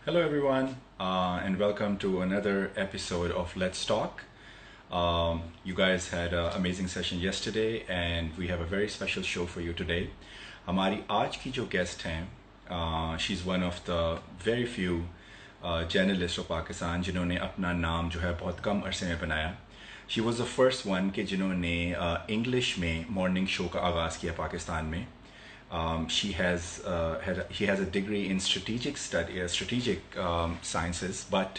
Hello, everyone, and welcome to another episode of Let's Talk. You guys had an amazing session yesterday, and we have a very special show for you today. हमारी आज की जो guest हैं, she's one of the very few journalist of Pakistan जिन्होंने अपना नाम जो है बहुत कम अरसे में बनाया. She was the first one कि जिन्होंने इंग्लिश में मॉर्निंग शो का आगाज़ किया पाकिस्तान में. She has a degree in strategic sciences, but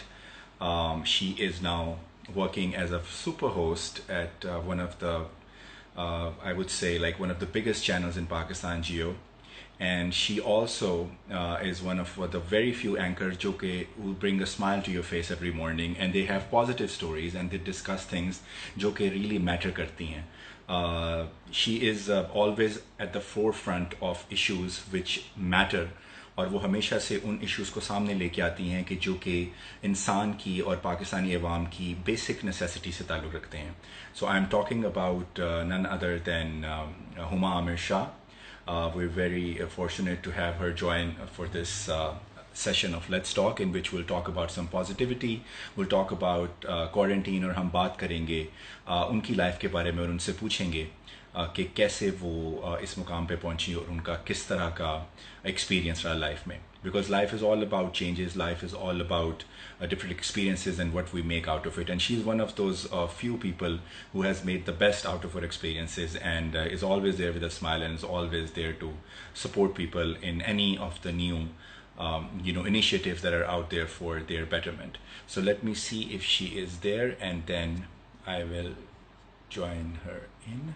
she is now working as a super host at one of the I would say like one of the biggest channels in Pakistan, Geo. And she also is one of the very few anchors who bring a smile to your face every morning, and they have positive stories and they discuss things जो कि really matter करती हैं. She is always at the forefront of issues which matter, और वो हमेशा से उन issues को सामने लेके आती हैं कि जो कि इंसान की और पाकिस्तानी अवाम की बेसिक नेसेसिटी से ताल्लुक़ रखते हैं. So I am talking about none other than Huma Aamir Shah. We're very fortunate to have her join for this session of Let's Talk, in which we'll talk about some positivity, we'll talk about quarantine, और हम बात करेंगे उनकी life के बारे में और उनसे पूछेंगे कि कैसे वो इस मुकाम पे पहुंची और उनका किस तरह का एक्सपीरियंस रहा लाइफ में. Because life is all about changes, life is all about different experiences and what we make out of it. And she's one of those few people who has made the best out of her experiences, and is always there with a smile and is always there to support people in any of the new initiatives that are out there for their betterment. So let me see if she is there, and then I will join her in.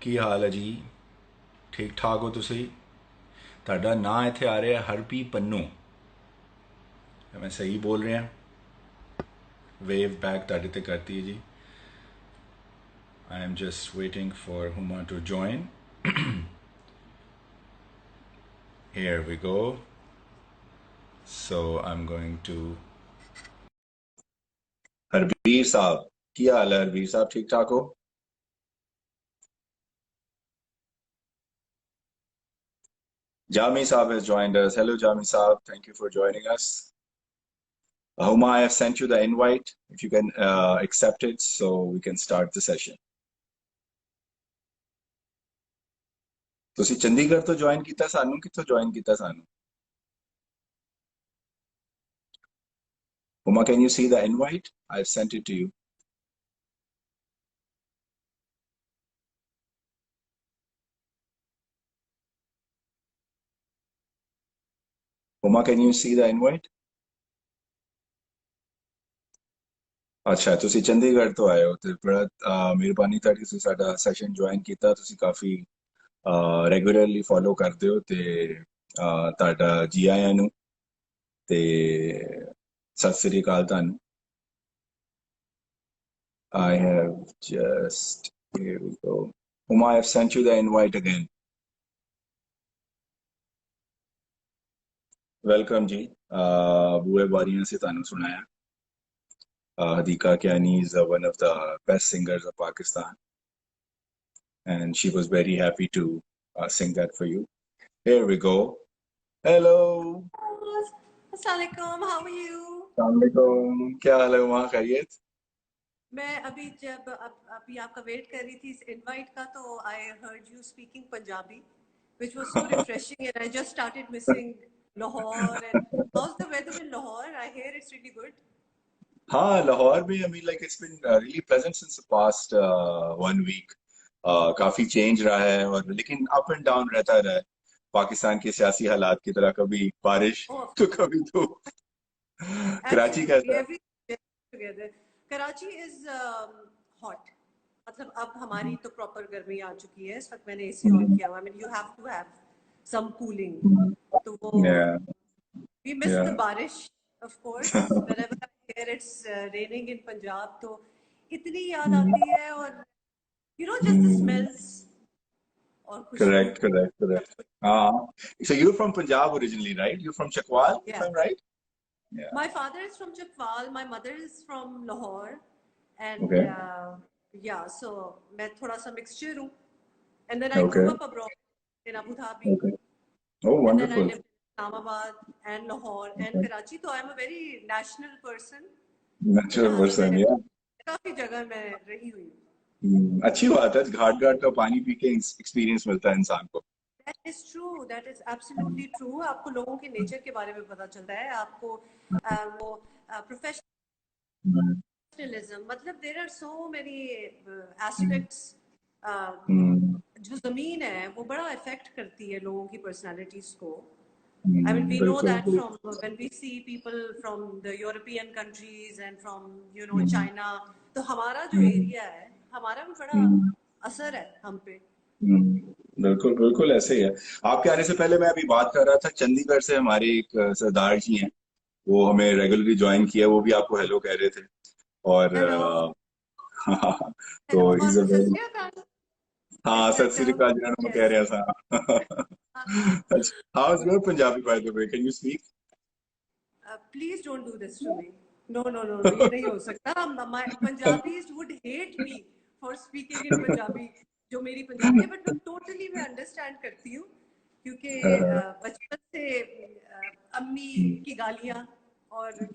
ਕੀ ਹਾਲ ਹੈ ਜੀ? ठीक ठाक हो तुसी? ਤੁਹਾਡਾ ਨਾਂ ਇੱਥੇ ਆ ਰਿਹਾ ਹਰਪੀ ਪੰਨੂ. मैं सही बोल रहे हैं? वेव बैक ਤੁਹਾਡੇ ਤੇ ਕਰਤੀ है जी. I am just waiting for Huma to join. Here we go. So I'm going to. Harbir साहब, ਕੀ ਹਾਲ है हरबीर साहब? ठीक ठाक हो? Jami Saab has joined us. Hello, Jami Saab. Thank you for joining us. Huma, I have sent you the invite. If you can accept it, so we can start the session. ਤੁਸੀਂ ਚੰਡੀਗੜ੍ਹ ਤੋਂ join ਕੀਤਾ ਸਾਨੂੰ, ਕਿੱਥੋਂ join ਕੀਤਾ ਸਾਨੂੰ? Huma, can you see the invite? I've sent it to you. Huma, can you see the invite? अच्छा, ਤੁਸੀਂ ਚੰਡੀਗੜ੍ਹ ਤੋਂ ਆਏ ਹੋ ਤੇ ਬੜਾ ਮਿਹਰਬਾਨੀ ਤੁਹਾਡੀ, ਤੁਸੀਂ ਸਾਡਾ ਸੈਸ਼ਨ ਜੁਆਇਨ ਕੀਤਾ. ਤੁਸੀਂ ਕਾਫੀ ਰੈਗੂਲਰਲੀ ਫੋਲੋ ਕਰਦੇ ਹੋ ਤੇ ਤੁਹਾਡਾ ਜੀ ਆਇਆਂ ਨੂੰ ਤੇ ਸਤਿ ਸ੍ਰੀ ਅਕਾਲ ਤੁਹਾਨੂੰ. I have just, here we go. Huma, I have sent you the invite again. Welcome जी. बुए बारियां से तानु सुनाया. Hadika Kiani is one of the best singers of Pakistan, and she was very happy to sing that for you. Here we go. Hello. अस्सलामुअलैकुम, how are you? अस्सलामुअलैकुम. क्या हाल है वहाँ, खैरियत? मैं अभी जब अभी आपका वेट कर रही थी इस इनवाइट का, तो I heard you speaking Punjabi, which was so refreshing, and I just started missing Lahore. And how's the weather in Lahore? I hear it's really good. हाँ, लाहौर में I mean like it's been really pleasant since the past 1 week. काफी change रहा है, और लेकिन up and down रहता रहा है पाकिस्तान के सियासी हालात की तरह. कभी बारिश Oh, तो कभी धूप. कराची absolutely, कैसा है? everything together. Karachi is hot. मतलब अब हमारी तो प्रॉपर गर्मी आ चुकी है. इस वक्त मैंने एसी ऑन किया हुआ. I mean, you have to have some cooling. तो वो Yeah, we miss the yeah. बारिश, of course. Whenever I hear it's raining in Punjab, तो इतनी याद आती है. और just the smells और खुशबू. Correct, correct, correct. So you're from Punjab originally, right? You're from Chakwal, if Yeah. I'm right? Yeah. My father is from Chakwal. My mother is from Lahore. And Okay. yeah, so मैं थोड़ा सा mixture हूँ. And then I Okay. grew up abroad in Abu Dhabi. Okay. Oh, and then I wonderful. lived in Islamabad and Lahore and Karachi. So I'm a very national person. तो Natural यहाँ से person, मैंने yeah. काफी जगह मैं रही हुई हूँ. अच्छी बात है, घाट घाट का पानी पी के एक्सपीरियंस मिलता है इंसान को. That is true. That is absolutely true. आपको लोगों के नेचर के बारे में पता चलता है. आपको वो हम्म, प्रोफेशनलिज्म, मतलब there are so many aspects. हम्म, जो जमीन है वो बड़ा अफेक्ट करती है लोगों की पर्सनालिटीज को. I mean, we know बिल्कुल that बिल्कुल. from when we see people from the European countries and from hmm, China. तो हमारा जो हम्म, एरिया है हमारा भी बड़ा हम्म, असर है हम पे. बिल्कुल बिल्कुल ऐसे ही है. आपके आने से पहले मैं अभी बात कर रहा था, चंडीगढ़ से हमारे एक सरदार जी हैं, वो हमें रेगुलरली ज्वाइन किया, वो भी आपको हेलो कह रहे थे. और हेलो. हेलो तो और इज अ सत वेरी, श्री अकाल. हाँ अच्छा सत अच्छा. श्री अकाल जी कह यस. रहे हैं सा. How is your Punjabi by the way, can you speak? Please don't do this to me. No no no no, ये नहीं हो सकता. Punjabis would hate me for speaking in Punjabi. जो मेरी पंजाबी है, बट टोटली मैं अंडरस्टैंड करती हूँ क्योंकि बचपन से अम्मी की गालियाँ और सब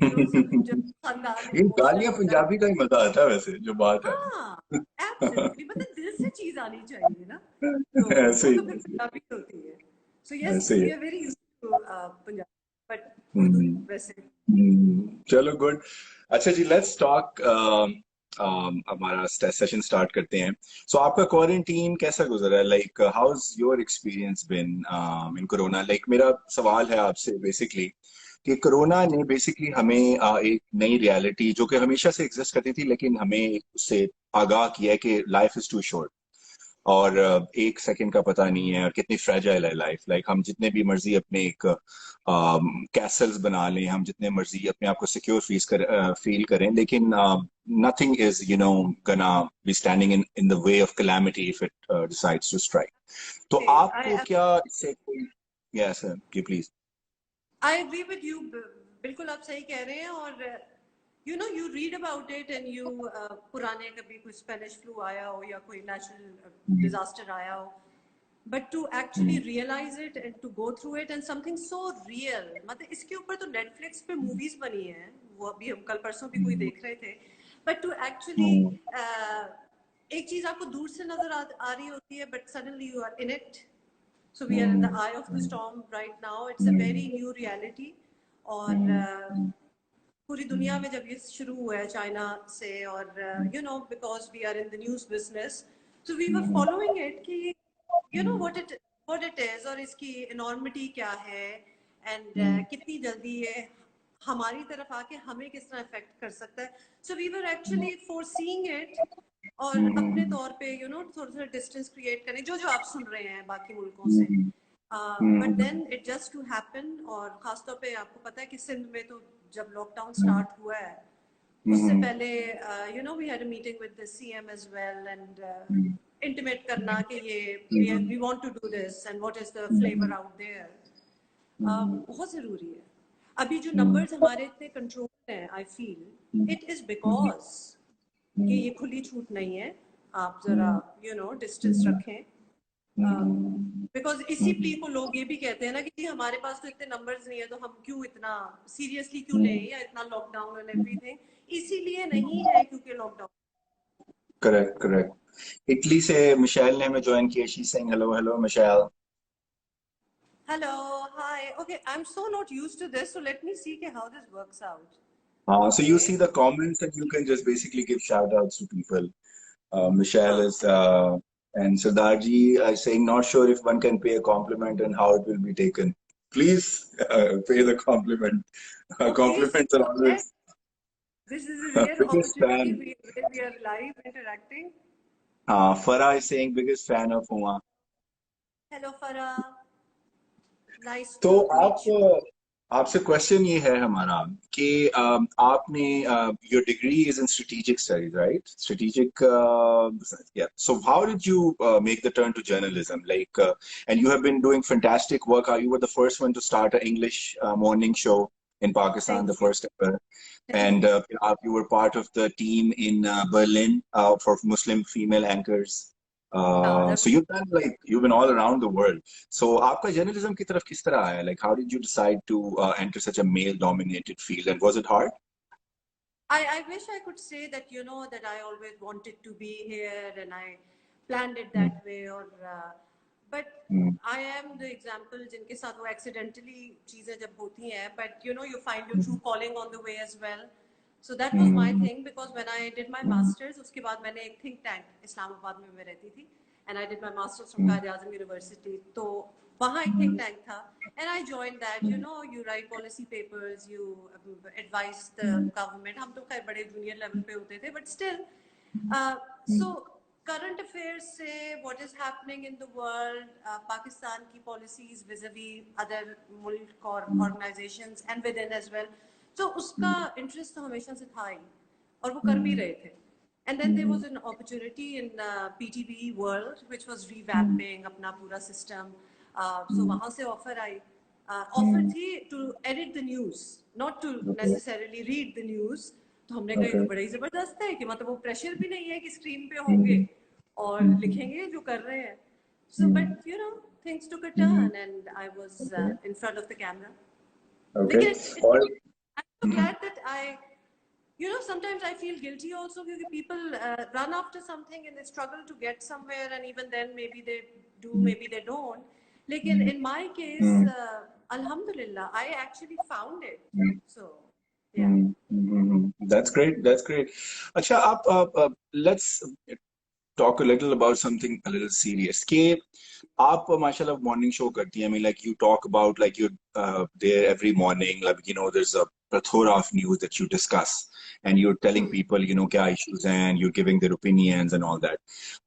जब खानदान में ये इमोशनल गालियां हो जाए. पंजाबी का ही मजा आता है वैसे, जो बात है. हाँ, एब्सोल्युटली. मतलब दिल से चीज आनी चाहिए ना, तो ऐसे वो ही तो फिर ऐसे पंजाबी होती है. सो ही यस, ऐसे ही वी है. Are very used to Punjabi, but Urdu hmm, वैसे. चलो गुड. अच्छा जी, लेट्स टॉक. हमारा सेशन स्टार्ट करते हैं. सो आपका क्वारंटीन कैसा गुजरा है? Like how is your experience been in corona? Like मेरा सवाल है आपसे बेसिकली कि कोरोना ने बेसिकली हमें एक नई रियलिटी जो कि हमेशा से एग्जिस्ट करती थी, लेकिन हमें उससे आगाह किया है कि लाइफ इज टू शॉर्ट, और एक सेकंड का पता नहीं है, और कितनी फ्रेजाइल है लाइफ. लाइक हम जितने भी मर्जी अपने एक कैसल्स बना लें, हम जितने मर्जी अपने आप को सिक्योर फील करें, लेकिन nothing is gonna be standing in in the way of calamity if it decides to strike. तो आपको आई क्या इससे कोई? Yes sir ji please. I agree with you. बिल्कुल आप सही कह रहे हैं. और you read about it and you पुराने कभी कोई स्पेनिश फ्लू आया हो या कोई नेचुरल डिजास्टर आया हो, but to actually realise it and to go through it and something so real. मतलब इसके ऊपर तो नेटफ्लिक्स पे मूवीज बनी है, वो अभी हम कल परसों भी कोई देख रहे थे. बट टू एक्चुअली एक चीज आपको दूर से नजर आ रही होती है, but suddenly you are in it. So we are in the eye of the storm right now. It's a very new reality. और पूरी दुनिया में जब ये शुरू हुआ है चाइना से, और because we are in the news business, so we were following it कि what it is और इसकी enormity क्या है, and कितनी जल्दी ये हमारी तरफ आके हमें किस तरह अफेक्ट कर सकता है. So we were actually foreseeing it. और अपने तौर पे थोड़ा थोड़ा डिस्टेंस क्रिएट करें, जो जो आप सुन रहे हैं बाकी मुल्कों से. But then it just to happen. और खासतौर पे आपको पता है कि सिंध में तो जब लॉकडाउन स्टार्ट हुआ है, उससे पहले we had a meeting with the CM as well, and intimate करना कि ये we want to do this and what is the flavour out there. बहुत ज़रूरी है. अभी जो नंबर्स हमारे इतने कंट्रोल हैं, I feel it is because कि ये खुली छूट नहीं है. आप जरा डिस्टेंस रखें. बिकॉज इसी प्ली को लोग ये भी कहते हैं ना कि हमारे पास तो इतने नंबर्स नहीं है, तो हम क्यों इतना सीरियसली क्यों लें, या इतना लॉकडाउन एंड एवरीथिंग. इसीलिए नहीं है क्योंकि लॉकडाउन. Correct correct. इटली से मिशेल ने हमें ज्वाइन किया. She saying hello. Hello Michelle. Hello. Hi. Okay, I am so not used to this, so let me see के how this works out. So you okay. see the comments and you can just basically give shout outs to people. Michelle हाँ. is and Sardarji is saying, not sure if one can pay a compliment and how it will be taken. Please pay the compliment. Oh please Compliments are go ahead. always This is a rare biggest opportunity. fan. We are live interacting. Farah is saying biggest fan of Huma. Hello Farah. Nice तो to आप meet you. आपसे question ये है हमारा कि आपने your degree is in strategic studies, right? Strategic, yeah. So how did you make the turn to journalism? Like, and you have been doing fantastic work. You were the first one to start an English morning show in Pakistan, the Thank you. first ever. Thank And you. you were part of the team in Berlin for Muslim female anchors. हाँ, So you've been all around the world. So आपका journalism की तरफ किस तरह आया? Like how did you decide to enter such a male-dominated field, and was it hard? I wish I could say that, you know, that I always wanted to be here and I planned it that way, or but I am the example जिनके साथ वो accidentally चीजें जब होती हैं, but you know, you find your true calling on the way as well. So that was my thing, because when I did my masters, उसके बाद मैंने एक think tank इस्लामाबाद में मैं रहती थी, and I did my masters from Qaid Azam University. तो वहाँ एक think tank था, and I joined that. You know, you write policy papers, you advise the government. हम तो खैर बड़े junior level पे होते थे, but still, so current affairs से what is happening in the world, Pakistan की policies vis-a-vis other मुल्क और organizations and within as well. So उसका interest तो हमेशा से था ही, और वो कर भी रहे थे. And then there was an opportunity in PTV World, which was revamping अपना पूरा system. So वहाँ से offer आई. Offer थी to edit the news, not to necessarily read the news. तो हमने कहा ये तो बड़ा ही जबरदस्त है कि मतलब वो प्रेशर भी नहीं है कि स्क्रीन पे होंगे और लिखेंगे जो कर रहे हैं. So but you know, things took a turn and I was in front of the camera. Okay. I'm so glad that you know, sometimes I feel guilty also because people run after something and they struggle to get somewhere, and even then maybe they do, maybe they don't. Like in my case, Alhamdulillah, I actually found it. So, yeah. That's great. That's great. Acha, let's talk a little about something a little serious. कि आप माशाल्लाह morning show करती हैं. I mean, like you talk about like you're there every morning. Like you know, there's a plethora of news that you discuss, and you're telling people you know क्या issues हैं, and you're giving their opinions and all that.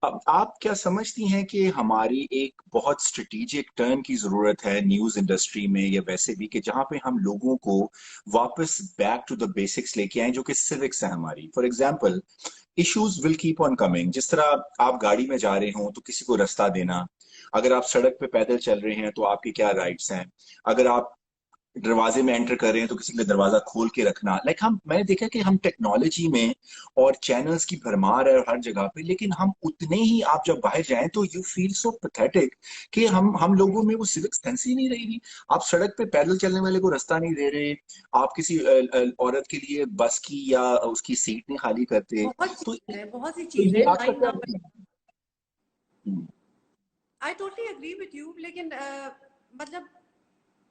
अब आप क्या समझती हैं कि हमारी एक बहुत strategic turn की जरूरत है न्यूज इंडस्ट्री में या वैसे भी, कि जहाँ पे हम लोगों को वापस back to the basics लेके आए, जो कि civics है हमारी. For example, issues will keep on coming. जिस तरह आप गाड़ी में जा रहे हो तो किसी को रास्ता देना, अगर आप सड़क पे पैदल चल रहे हैं तो आपके क्या राइट्स हैं, अगर आप दरवाजे में एंटर कर रहे हैं तो किसी ने दरवाजा खोल के रखना. मैंने देखा कि हम टेक्नोलॉजी में और चैनल्स की भरमार है हर जगह पे, लेकिन हम उतने ही, आप जब बाहर जाएं तो यू फील सो पैथेटिक कि हम लोगों में वो सिविक सेंस ही नहीं रही. आप सड़क पे पैदल चलने वाले को रास्ता नहीं दे रहे, आप किसी औरत के लिए बस की या उसकी सीट नहीं खाली करते. बहुत सी तो चीजें ये आपका क्या? I totally agree with you. लेकिन मतलब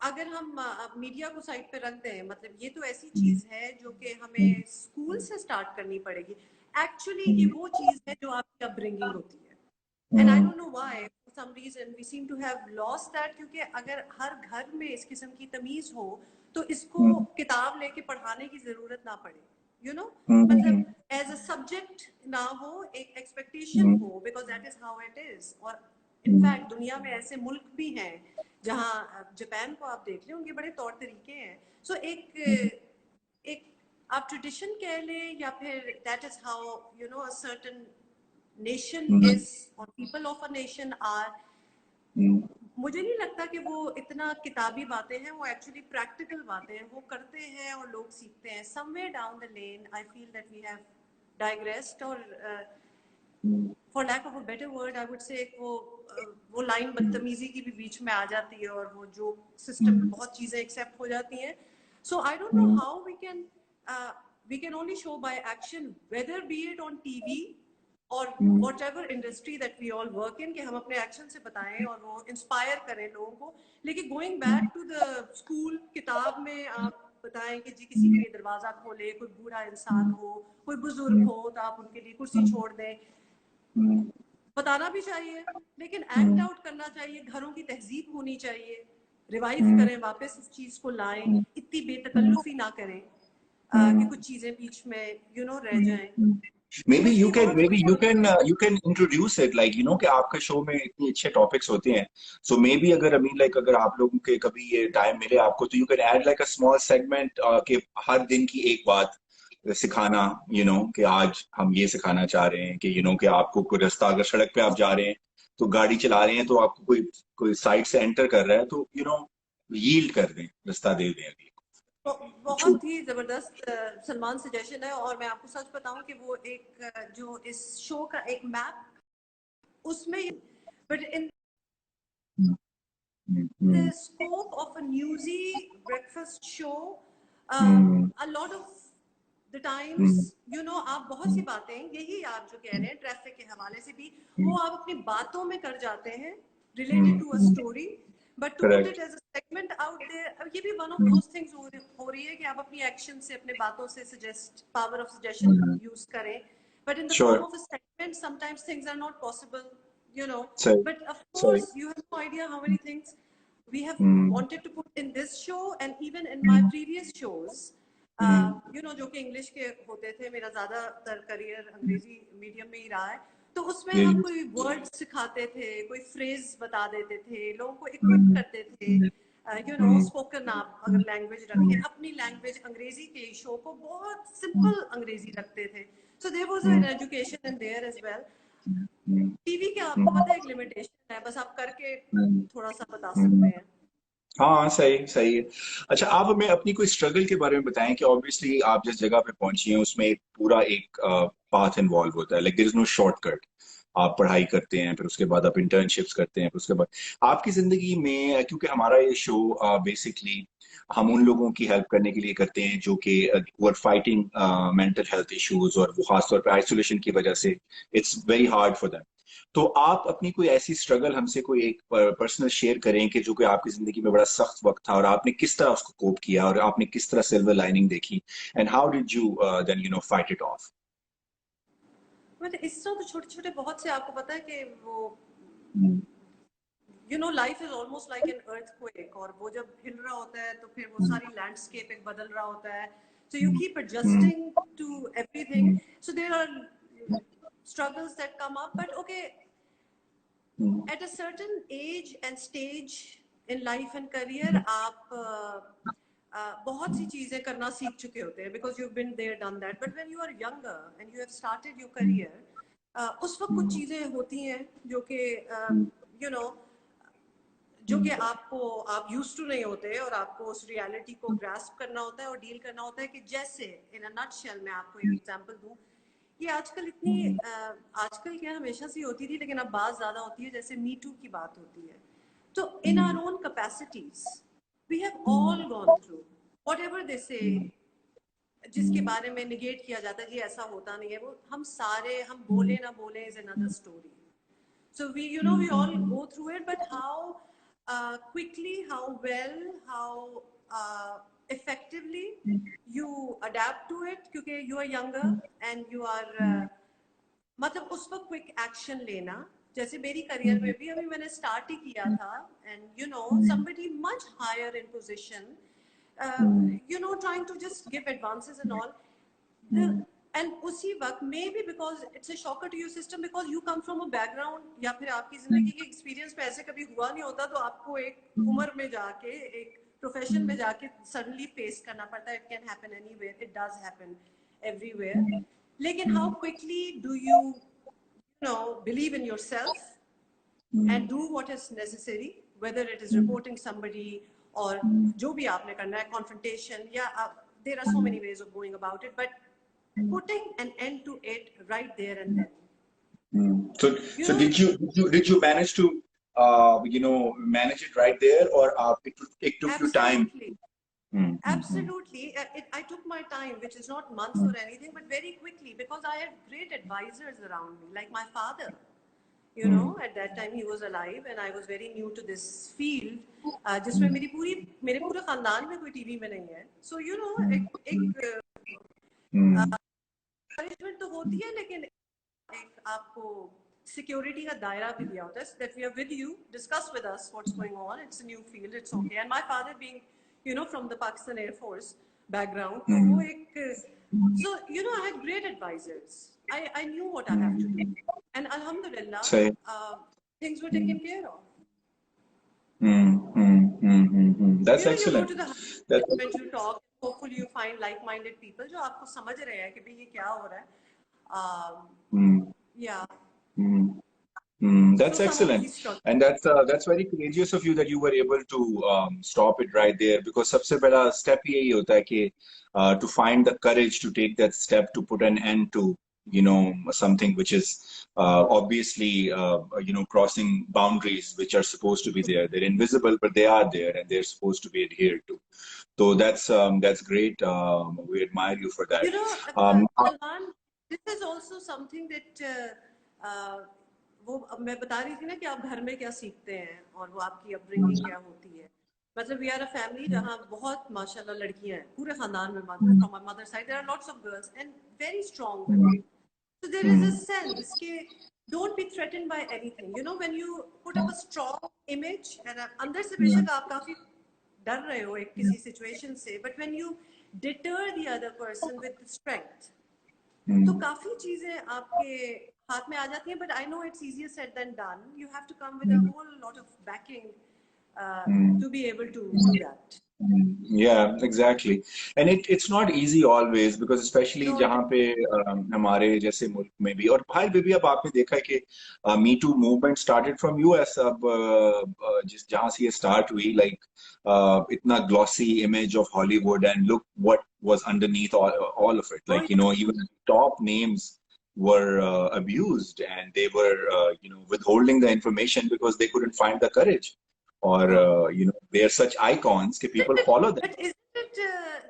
अगर हम मीडिया को साइड पे रख दें, मतलब ये तो ऐसी चीज है जो कि हमें स्कूल से स्टार्ट करनी पड़ेगी. एक्चुअली ये वो चीज है जो आपकी अपब्रिंगिंग होती है, and I don't know why for some reason we seem to have lost that. क्योंकि अगर हर घर में इस किस्म की तमीज हो तो इसको किताब लेके पढ़ाने की जरूरत ना पड़े. यू नो, मतलब एज अ सब्जेक्ट ना हो, एक एक्सपेक्टेशन हो, because that is how it is. और इनफैक्ट दुनिया में ऐसे मुल्क भी हैं जहाँ, जापान को आप देख लें, उनके बड़े तौर तरीके हैं. सो एक आप ट्रेडिशन कह लें या फिर that is how you know a certain nation is और people of a nation are. मुझे नहीं लगता कि वो इतना किताबी बातें हैं, वो एक्चुअली प्रैक्टिकल बातें हैं, वो करते हैं और लोग सीखते हैं. Somewhere down the lane I feel that we have digressed, और for lack of a better word I would say वो लाइन बदतमीजी की भी बीच में आ जाती है, और वो जो सिस्टम में बहुत चीजें एक्सेप्ट हो जाती हैं. So I don't know how we can only show by action, whether be it on TV और whatever industry that we all work in, कि हम अपने एक्शन से बताएं और वो इंस्पायर करें लोगों को. लेकिन going back to the school, किताब में आप बताएं कि जी किसी के लिए दरवाजा खोले, कोई बूढ़ा इंसान हो, कोई बुजुर्ग हो, तो आप उनके लिए कुर्सी छोड़ दें. बताना भी चाहिए, लेकिन एक्ट आउट करना चाहिए. घरों की तहजीब होनी चाहिए, रिवाइव करें, वापस इस चीज को लाएं, इतनी बेतकल्लुफी ना करें कि कुछ चीजें बीच में यू नो रह जाएं. maybe you can introduce it, like you know कि आपके शो में इतने अच्छे टॉपिक्स होते हैं. So maybe अगर like अगर आप लोगों के कभी ये टाइम मिले आपको, तो you can add like a small segment कि हर दिन की एक बात सिखाना, you know कि आज हम ये सिखाना चाह रहे हैं कि you know कि आपको कोई रास्ता, अगर सड़क पे आप जा रहे हैं तो गाड़ी चला रहे हैं तो आपको कोई साइड से एंटर कर रहा है तो you know यील्ड कर दें, रास्ता दे दें अभी. बहुत ही जबरदस्त सलमान सजेशन है. और मैं आपको सच बताऊं कि वो एक जो इस शो का एक मैप उसमें, but in mm, the mm, scope of a newsy breakfast show, mm, a lot of the times, mm, you know, आप बहुत सी बातें, यही आप जो कह रहे हैं ट्रैफिक के हवाले से भी, वो mm, आप अपनी बातों में कर जाते हैं related mm, to a mm. story, but to put it Correct. as a segment out there, अब ये भी one of Mm, those things हो रही है कि आप अपनी action से, अपने बातों से suggest, power of suggestion mm. use करें, but in the form Sure. of a segment, sometimes things are not possible, you know, Sorry. but of Sorry. course, you have no idea how many things we have Mm, wanted to put in this show and even in my mm, previous shows. mm, You know, जो कि English के होते थे, मेरा ज़्यादातर career अंग्रेजी medium में ही रहा है, तो उसमें yeah, हम yeah. कोई वर्ड सिखाते थे, कोई फ्रेज बता देते थे, लोगों को इक्विप Mm, करते थे, यू नो, mm, स्पोकन आप अगर लैंग्वेज रखें, अपनी लैंग्वेज अंग्रेजी के शो को बहुत सिंपल अंग्रेजी रखते थे, so there was an mm, education in there as well. mm, TV के आपको mm, पता है एक लिमिटेशन है, बस आप करके mm, थोड़ा सा बता सकते mm. हैं. हाँ, सही सही है. अच्छा, आप हमें अपनी कोई स्ट्रगल के बारे में बताएं कि ऑब्वियसली आप जिस जगह पे पहुंची हैं उसमें एक पूरा एक पाथ इन्वॉल्व होता है. Like there is no shortcut. आप पढ़ाई करते हैं, फिर उसके बाद आप इंटर्नशिप्स करते हैं, फिर उसके बाद आपकी जिंदगी में, क्योंकि हमारा ये शो बेसिकली हम उन लोगों की हेल्प करने के लिए करते हैं जो कि वो are fighting mental health issues, और वो खासतौर पे आइसोलेशन की वजह से it's very hard for them. तो आप अपनी कोई ऐसी स्ट्रगल हमसे कोई एक पर्सनल शेयर करें कि जो कि आपकी जिंदगी में बड़ा सख्त वक्त था और आपने किस तरह उसको कोप किया और आपने किस तरह सिल्वर लाइनिंग देखी, and how did you then fight it off. मतलब इस तरह तो छोटे छोटे बहुत से, आपको पता है कि वो, hmm, you know, life is almost like an earthquake, और वो जब हिल रहा होता है तो फिर वो सारी लैंडस्केप एक बदल रहा होता है, so you keep hmm, adjusting to everything, so there are struggles that come up, but okay, hmm, at a certain age and stage in life and career, आप बहुत सी चीजें करना सीख चुके होते हैं, because you've been there done that, but when you are younger and you have started your career, उस वक्त कुछ चीजें होती हैं जो कि you know, जो कि आपको, आप यूज टू नहीं होते और आपको उस रियलिटी को ग्रास्प करना होता है और डील करना होता है. कि जैसे इन अ नटशेल मैं आपको एक एग्जांपल दूं, ये आजकल इतनी आजकल क्या हमेशा से होती थी लेकिन अब बात ज्यादा होती है, जैसे मी टू की बात होती है, तो in our own capacities we have all gone through whatever they say, जिसके बारे में निगेट किया जाता है कि ऐसा होता नहीं है, वो हम सारे, हम बोले ना बोले is another story. So we, you know, we all go through it, but how quickly, how well, how effectively you adapt to it, क्योंकि you are younger and you are मतलब उस वक्त क्विक एक्शन लेना. जैसे मेरी career में भी अभी मैंने स्टार्ट ही किया था, and you know, somebody much higher in position, you know, trying to just give advances and all, the, and उसी वक्त maybe because it's a shocker to your system, because you come from a background, या फिर आपकी जिंदगी के experience पे ऐसे कभी हुआ नहीं होता, तो आपको एक उम्र में जाके एक प्रोफेशन में जाके सडनली फेस करना पड़ता है. It can happen anywhere, it does happen everywhere, लेकिन how quickly do you know believe in yourself and do what is necessary, whether it is reporting somebody or जो भी आपने करना है, confrontation, yeah, there are so many ways of going about it, but putting an end to it right there and then. So, You so know, did you manage to manage it right there, or it took you time? absolutely. Absolutely. I took my time, which is not months or anything, but very quickly, because I had great advisors around me, like my father. You know, at that time he was alive and I was very new to this field, जिसमें मेरे पूरे खानदान में कोई TV में नहीं है. So you know, एक encouragement तो होती है, लेकिन एक आपको security का दायरा भी दिया होता है, that we are with you, discuss with us what's going on, it's a new field, it's okay. And my father being, you know, from the Pakistan Air Force background, तो वो एक, so you know, I had great advisors. I knew what I have to do, and alhamdulillah, things were taken care of. That's You know, you go excellent. to the That's when you talk, hopefully you find like-minded people जो आपको समझ रहे हैं कि भाई ये क्या हो रहा है. Yeah. That's So some of excellent, these struggles. and that's very courageous of you that you were able to stop it right there, because सबसे पहला step यही होता है कि to find the courage to take that step to put an end to something which is obviously crossing boundaries which are supposed to be there. They're invisible, but they are there, and they're supposed to be adhered to. So that's great. We admire you for that. Salman, this is also something that वो मैं बता रही थी ना कि आप घर में क्या सीखते हैं और वो आपकी अपब्रिंगिंग क्या होती है. मतलब वी आर अ फैमिली जहाँ बहुत माशाल्लाह लड़कियां हैं पूरे खानदान में. From my mother side there are lots of girls and very strong women. So there is a sense that don't be threatened by anything. You know, when you put up a strong image and अंदर से बेशक आप काफी डर रहे हो एक किसी सिचुएशन से, but when you deter the other person with strength, तो काफी चीजें आपके हाथ में आ जाती हैं. But I know it's easier said than done. You have to come with a whole lot of backing to be able to do that. Yeah, exactly. And it's not easy always, because especially जहाँ पे हमारे जैसे मुल्क में भी और बाहर भी अब आपने देखा है कि Me Too movement started from US. अब जिस जहाँ से ये start हुई, like इतना glossy image of Hollywood, and look what was underneath all of it. Like, even top names were abused, and they were withholding the information because they couldn't find the courage. Or they are such icons that people follow them. But isn't it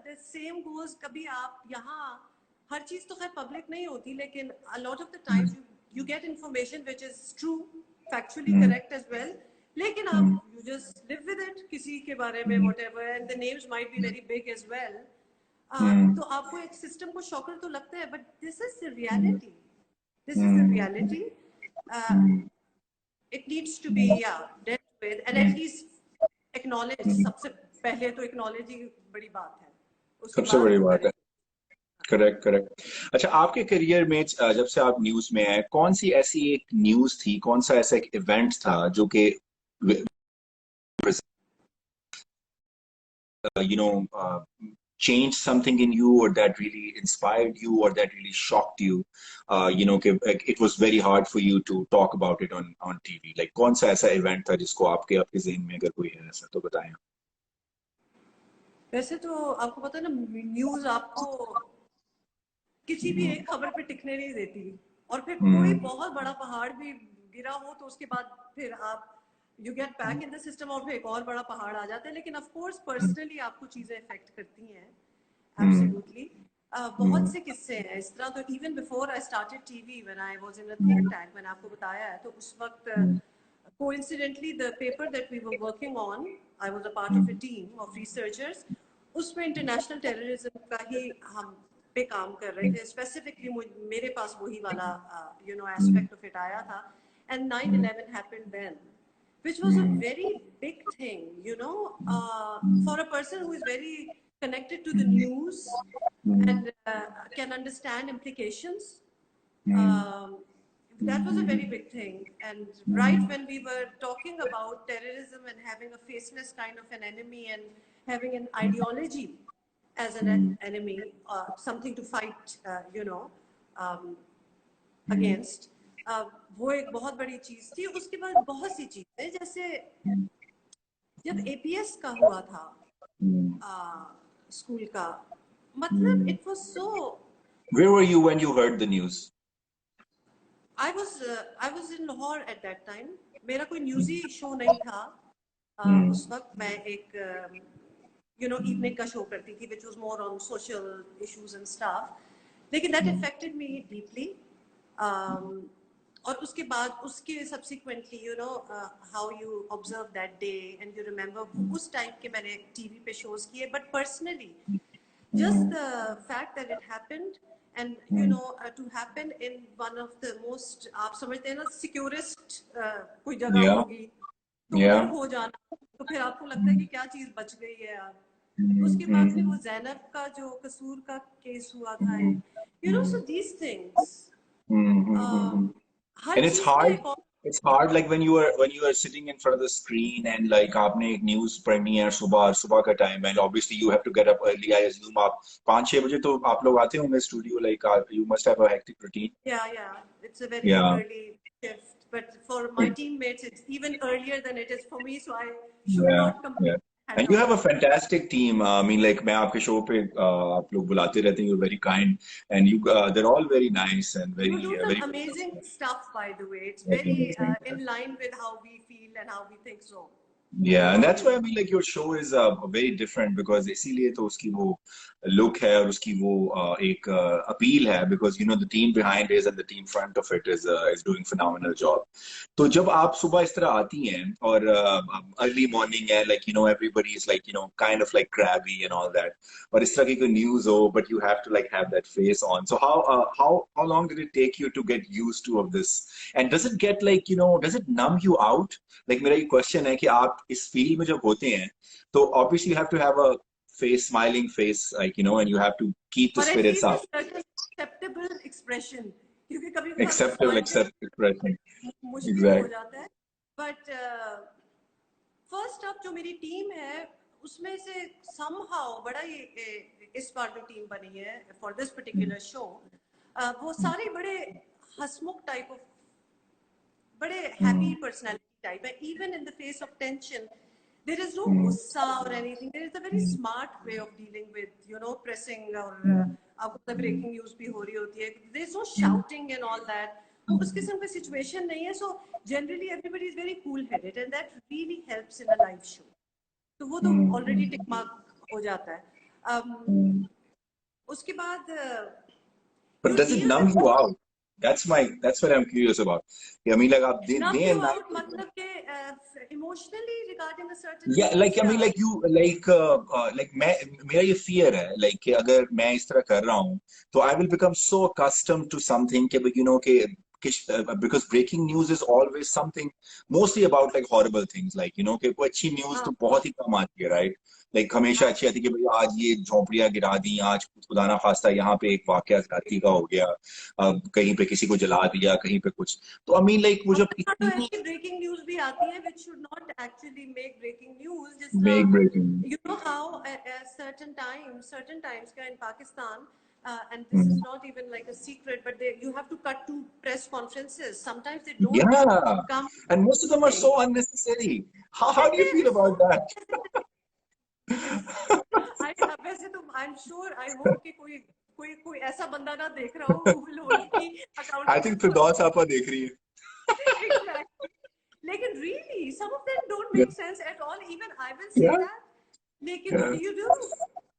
the same goes? कभी आप यहाँ हर चीज तो खैर public नहीं होती, लेकिन a lot of the times you get information which is true, factually correct as well. लेकिन आप you just live with it, किसी के बारे में whatever, and the names might be very big as well. तो आपको एक system को shocker तो लगता है, but this is the reality. This is the reality. It needs to be dealt with, and at least acknowledge. सबसे पहले तो acknowledge ही बड़ी बात है. सबसे बड़ी बात है. करेक्ट. अच्छा, आपके करियर में जब से आप न्यूज में आए, कौन सी ऐसी एक न्यूज थी, कौन सा ऐसा एक इवेंट था जो कि changed something in you, or that really inspired you, or that really shocked you? It was very hard for you to talk about it on TV. Like, कौन सा ऐसा इवेंट था जिसको आपके ज़हन में अगर कोई है ऐसा तो बताएं. वैसे तो आपको पता है ना, न्यूज़ आपको किसी भी एक खबर पे टिकने नहीं देती, और फिर कोई बहुत बड़ा पहाड़ भी गिरा हो तो उसके बाद फिर आप you get back in the system और फिर एक और बड़ा पहाड़ आ जाता है. लेकिन of course personally आपको चीजें affect करती हैं. Absolutely. बहुत से किस्से हैं इस तरह. तो even before I started TV, when I was in a think tank, मैंने आपको बताया है, तो उस वक्त coincidentally the paper that we were working on, I was a part of a team of researchers. उसमें international terrorism का ही हम पे काम कर रहे थे. Specifically मेरे पास वही वाला aspect of it आया था. And 9/11 happened then, which was a very big thing, for a person who is very connected to the news and can understand implications. That was a very big thing. And right when we were talking about terrorism and having a faceless kind of an enemy and having an ideology as an enemy, something to fight, against, वो एक बहुत बड़ी चीज थी. उसके बाद बहुत सी चीजें, जैसे जब APS का हुआ था स्कूल का, मतलब it was so. Where were you when you heard the news? I was in Lahore at that time. मेरा कोई न्यूज़ी शो नहीं था. उस वक्त मैं एक evening का शो करती थी, which was more on social issues and stuff. लेकिन that affected me deeply. और उसके बाद उसके subsequently how you observe that day and you remember उस टाइप के मैंने TV पे shows किए. But personally just the fact that it happened, and to happen in one of the most, आप समझते हैं ना, securest कोई जगह होगी, तो हो जाना, तो फिर आपको लगता है कि क्या चीज बच गई है यार. उसके बाद में वो ज़ैनब का जो कसूर का केस हुआ था, so these things. And it's hard like when you are sitting in front of the screen and like आपने एक news पढ़नी है सुबह का time, and obviously you have to get up early. I assume आप 5-6 बजे तो आप लोग आते होंगे studio, like you must have a hectic routine. Yeah, it's a very early shift, but for my teammates it's even earlier than it is for me, so I should not complain. Hats And you off have a to you. fantastic team. I mean, like मैं आपके show पे आप लोग बुलाते रहते हैं. You're very kind, and you they're all very nice and You very do some very amazing stuff, by the way. It's very very amazing. in line with how we feel and how we think so. Yeah, and So that's why I mean like your show is very different because इसीलिए तो उसकी वो look है और उसकी वो एक appeal है because you know the team behind it and the team front of it is doing phenomenal job. तो जब आप सुबह इस तरह आती हैं और early morning है like you know everybody is like you know kind of like crabby and all that और इस तरह की कोई news हो but you have to like have that face on. So how long did it take you to get used to of this? And does it get like you know does it numb you out? Like मेरा ये question है कि आप इस field में जब होते हैं तो obviously you have to have a face smiling face like you know and you have to keep the or at spirits least a up. certain acceptable expression, क्योंकि कभी कभार Acceptable मुस्कुराना accept expression. मुश्किल हो Exactly. जाता है। But first up जो मेरी टीम है उसमें से somehow बड़ा ही इस बार जो टीम बनी है फॉर दिस पर्टिकुलर शो वो सारे बड़े हंसमुख टाइप ऑफ बड़े हैप्पी पर्सनालिटी टाइप है। Even in the face of tension there is no gussa or anything. There is a very smart way of dealing with you know pressing और अब the breaking news भी हो रही होती है। there is no shouting and all that. वो उस किस्म का सिचुएशन नहीं है। so generally everybody is very cool headed and that really helps in a live show. तो वो तो already tick mark हो जाता है। उसके बाद But you does it deal numb with you out? That's what I'm curious about. I mean like आप numb day you and out night. मतलब के emotionally regarding a certain Yeah, news like I mean, या like you, like मैं मेरा ये fear है, like कि अगर मैं इस तरह कर रहा हूँ, तो I will become so accustomed to something कि you know because breaking news is always something mostly about like horrible things, like you know कि कोई अच्छी news हाँ तो बहुत ही कम आती है, right? Like हमेशा हाँ अच्छी आती है कि भाई आज ये झोंपड़ियां गिरा दी, आज खुदा ना खास्ता यहाँ पे एक वाकया राती का हो गया, कहीं पे किसी को जला दिया, कहीं पे कुछ, तो I mean like वो और जब यहाँ तो इतनी ऐसी ब्रेकिंग न्यूज भी आती है which should not actually make breaking news जिस make तरह breaking. you know how at certain times in Pakistan and this is not even like a secret but you have to cut to press conferences sometimes they don't Yeah, come and most of them are thing so unnecessary. How do you they're feel so about that? I वैसे तो I'm sure I hope कि कोई कोई कोई ऐसा बंदा ना देख रहा हो who will hold me I accountable think for फिरदौस आपा देख रही है. exactly. Like really, some of them don't Yeah, make sense at all. Even I will say yeah, that. Like yeah, you do,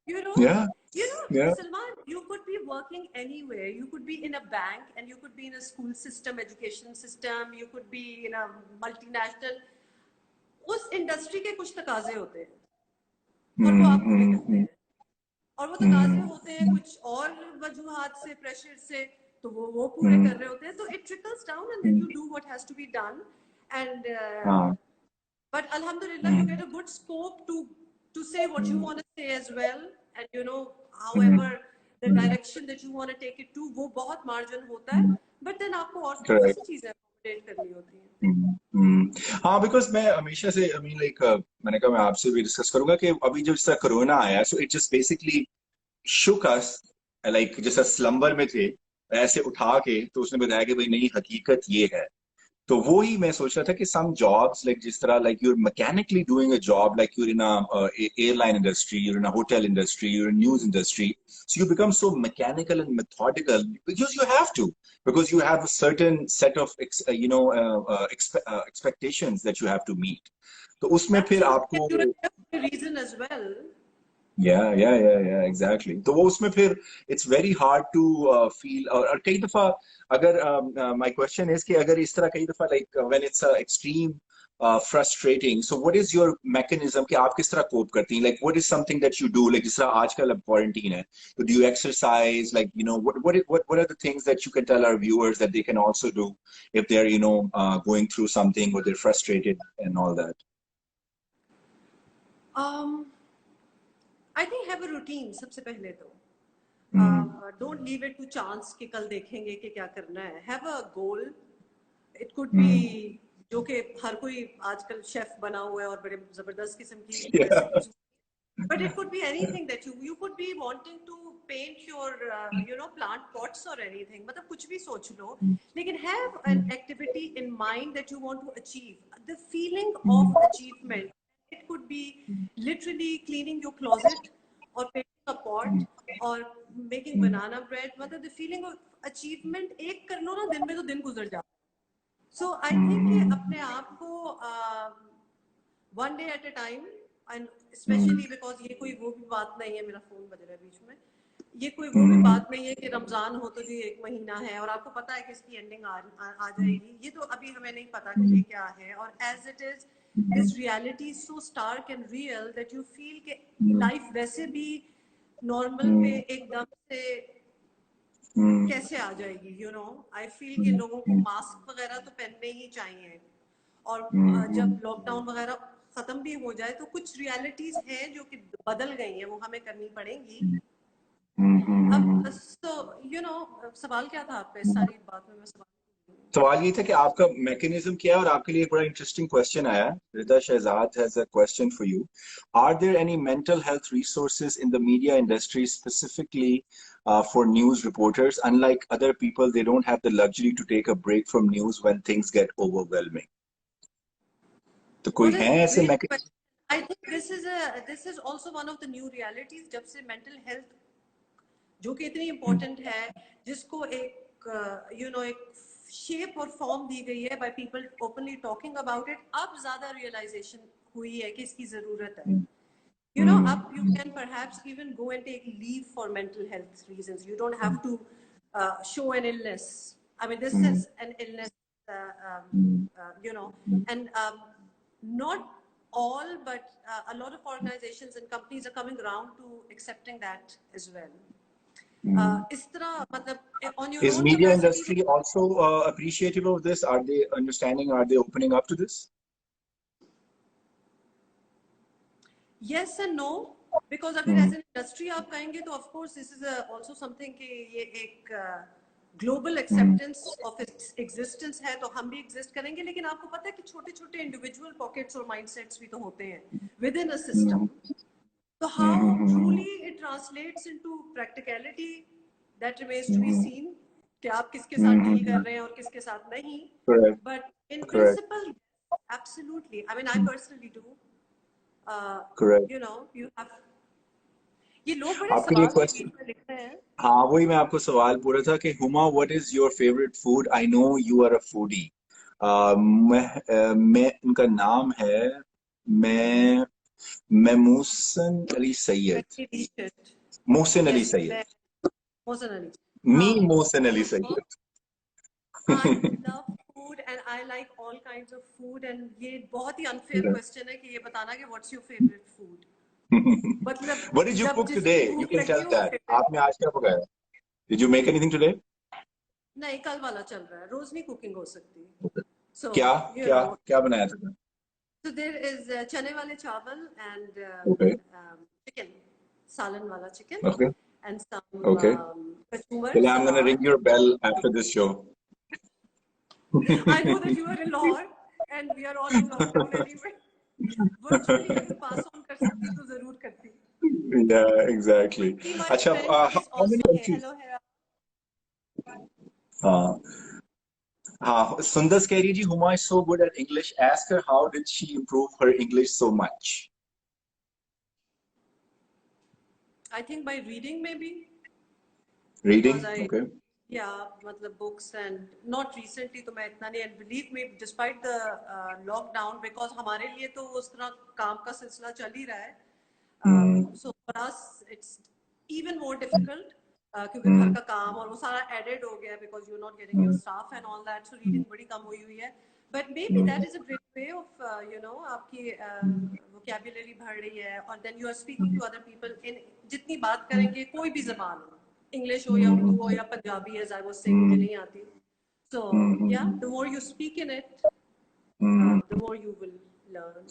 you know, yeah, you know, yeah. Salman, you could be working anywhere. You could be in a bank, and you could be in a school system, education system. You could be in a multinational. उस industry के कुछ तकाजे होते हैं और वो आप पूरे करते Mm. हैं और वो तकाजे होते हैं कुछ और वजूहात से प्रेशर से तो वो पूरे कर रहे होते हैं तो it trickles down and then you do what has to be done and हाँ. but alhamdulillah you get a good scope to say what you want to say as well and you know however the direction that you want to take it to वो बहुत margin होता है but then आपको और बहुत Correct. सी चीजें accommodate करनी होती हैं हाँ, बिकॉज मैं हमेशा से आई मीन लाइक मैंने कहा मैं आपसे भी डिस्कस करूंगा कि अभी जब इसका कोरोना आया so it just basically shook us, like जैसा स्लम्बर में थे ऐसे उठा के तो उसने बताया कि भाई नहीं हकीकत ये है. तो वो ही मैं सोच रहा था कि सम जॉब्स लाइक जिस तरह like you're mechanically doing a job like you're in airline industry, you're in hotel industry, you're in news industry, so you become so mechanical and methodical because you have to, because you have a certain set of expectations that you have to meet. तो उसमें फिर absolutely आपको and you're a reason as well या exactly तो वो उसमें फिर it's very hard to feel, और कई दफा अगर माय क्वेश्चन इज कि अगर इस तरह कई दफा like when it's extreme frustrating, so what is your mechanism कि आप किस तरह cope करती हैं, like what is something that you do, like जिस तरह आजकल अब quarantine है तो do you exercise, like you know what are the things that you can tell our viewers that they can also do if they're you know going through something or they're frustrated and all that. um I think have a routine सबसे पहले तो don't leave it to chance कि कल देखेंगे कि क्या करना है. Have a goal. It could be जो कि हर कोई आजकल शेफ बना हुआ है और बड़े जबरदस्त किस्म की Yeah. Recipes but it could be anything that you could be wanting to paint your you know plant pots or anything मतलब कुछ भी सोच लो लेकिन have an activity in mind that you want to achieve the feeling of achievement. It could be literally cleaning your closet or painting a pot or making banana bread. मतलब the feeling of achievement एक कर लो ना दिन में तो दिन गुजर जाता है. So I think कि अपने आप को one day at a time, and especially because ये कोई वो भी बात नहीं है, मेरा फोन बज रहा है बीच में, ये कोई वो भी बात नहीं है कि रमजान हो तो जी 1 महीना है और आपको पता है कि इसकी एंडिंग आ जाएगी. ये तो अभी हमें नहीं पता कि ये क्या है. और as it is, this reality is so stark and real that you feel कि लाइफ वैसे भी नॉर्मल पे एकदम से कैसे आ जाएगी. यू नो, आई फील कि लोगों को मास्क वगैरह तो पहनने ही चाहिए. और जब लॉकडाउन वगैरह खत्म भी हो जाए तो कुछ रियलिटीज हैं जो कि बदल गई हैं, वो हमें करनी पड़ेंगी. अब so you know, सवाल क्या था आपका? इस सारी बात में मैं सवाल ये था कि आपका मैकेनिज्म क्या है. और आपके लिए एक बड़ा इंटरेस्टिंग क्वेश्चन आया. Rida Shahzad has a question for you. Are there any mental health resources in the media industry specifically for news reporters? Unlike other people, they don't have the luxury to take a break from news when things get overwhelming. तो कोई है ऐसे mechanism? I think this is also one of the new realities. जब से mental health जो कि इतनी important है, जिसको एक you know एक shape और form दी गई है by people openly talking about it, अब ज़्यादा realization हुई है कि इसकी ज़रूरत है. You know, up you can perhaps even go and take leave for mental health reasons. You don't have to show an illness. I mean, this is an illness, you know, and not all, but a lot of organizations and companies are coming around to accepting that as well. इस तरह मतलब on your Is own media capacity, industry also appreciative of this? Are they understanding? Are they opening up to this? yes and no, because अगर as an industry आप कहेंगे तो of course this is also something कि ये एक global acceptance of its existence है, तो हम भी exist करेंगे. लेकिन आपको पता है कि छोटे-छोटे individual pockets और mindsets भी तो होते हैं within a system. So how truly it translates into practicality, that remains to be seen. कि आप किसके साथ deal कर रहे हैं और किसके साथ नहीं. Correct. But in Correct. principle, absolutely. I mean, I personally do. Correct. You know, you have. ये लोग बड़े आपके लिए सवाल क्वेश्चन में लिखते हैं. हाँ वही मैं आपको सवाल पूछा था कि Huma what is your favourite food? I know you are a foodie. मैं उनका नाम है मैं मोहसिन अली सैयद. मोहसिन अली सैयद. मोहसिन अली. मी Mohsin Ali Syed. I love food and I like all kinds of food, and ये बहुत ही unfair question है कि ये बताना कि what's your favorite food. मतलब What did you cook today? You can tell that. आपने आज क्या पकाया? Did you make anything today? नहीं, कल वाला चल रहा है. रोज नहीं कुकिंग हो सकती. So क्या बनाया था? So there is चने वाले चावल and chicken, सालन वाला chicken. Okay. And some cucumber. Well, I'm gonna ring your bell after this show. I know that you are in Lahore and we are all in lockdown anyway. Virtually अगर pass on कर सकती तो जरूर करती. Yeah, exactly. अच्छा, how many countries? Hello, Hera. हाँ, Sundar कह रही जी, Huma is so good at English. Ask her how did she improve her English so much? I think by reading maybe. Reading, okay. Yeah, मतलब books and not recently तो मैं इतना नहीं, and believe me, despite the lockdown, because हमारे लिए तो उस तरह काम का सिलसिला चल ही रहा है. So for us it's even more difficult क्योंकि घर का काम और वो सारा added हो गया because you're not getting your staff and all that, so reading बड़ी कम हुई है. But maybe that is a great way of you know आपकी vocabulary बढ़ रही है, और then you are speaking to other people in जितनी बात करेंगे कोई भी ज़बान हो, English हो या उर्दू हो या Punjabi, as I was saying मुझे नहीं आती. So yeah, the more you speak in it, the more you will learn.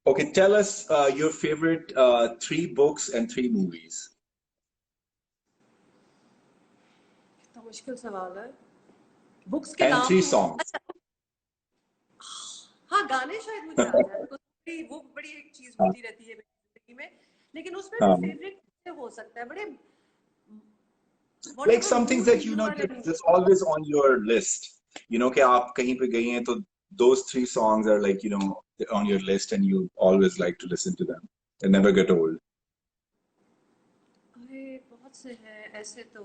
Okay, tell us your favorite 3 books and 3 movies. कितना मुश्किल सवाल है. Books के and नाम 3 songs. हाँ, गाने शायद मुझे आ जाए because वो बड़ी एक चीज होती रहती है जिंदगी में, लेकिन उसमें भी फेवरेट हो सकता है बड़े. Like some things that you know that's always on your list. You know कि आप कहीं पे गई हैं तो those 3 songs are like, you know, on your list and you always like to listen to them? They never get old. अरे बहुत से हैं ऐसे तो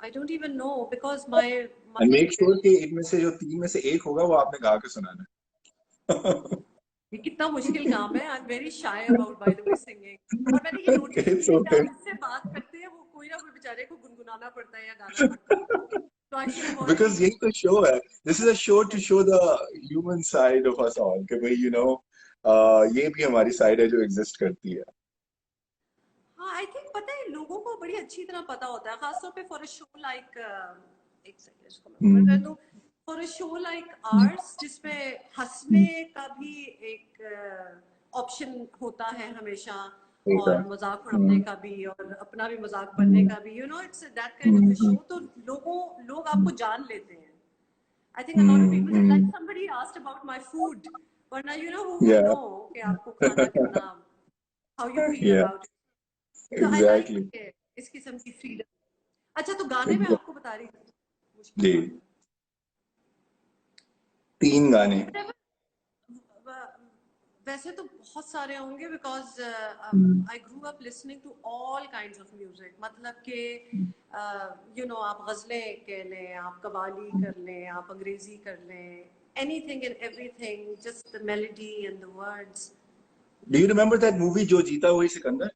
I don't even know because my And make sure कि इनमें से जो 3 में से एक होगा वो आपने गा के सुनाना है. ये कितना मुश्किल काम है. I'm very shy about by the way singing. और मैंने ये नोटिस It's किया okay. जब जिससे बात करते हैं वो कोई ना कोई बेचारे को गुनगुनाना पड़ता है या गाना पड़ता है. So I should have already. Because यही तो show है. This is a show to show the human side of us all. कि भाई ये भी हमारी side है जो exist करती है. हाँ आई थिंक पता है लोगों को बड़ी अच्छी तरह पता होता है खासतौर पे फॉर अ शो लाइक एक सेकंड इसको मैं कर दूं for a show like arts जिसमें हंसने का भी एक ऑप्शन होता है हमेशा और मजाक उड़ाने का भी और अपना भी मजाक बनने का भी you know it's that kind of a show तो लोग आपको जान लेते हैं I think a lot of people like somebody asked about my food वरना you know who would know कि आपको खाना कितना हाउ यू फील अबाउट तो आई Exactly. लाइक इस किस्म की फ्रीडम. अच्छा तो गाने में आपको बता रही थी जी 3 गाने. वैसे तो बहुत सारे होंगे because I grew up listening to all kinds of music मतलब कि यू नो आप गजलें कह लें आप कवाली कर लें आप अंग्रेजी कर लें anything and everything just the melody and the words. Do you remember that movie जो जीता वही Sikandar?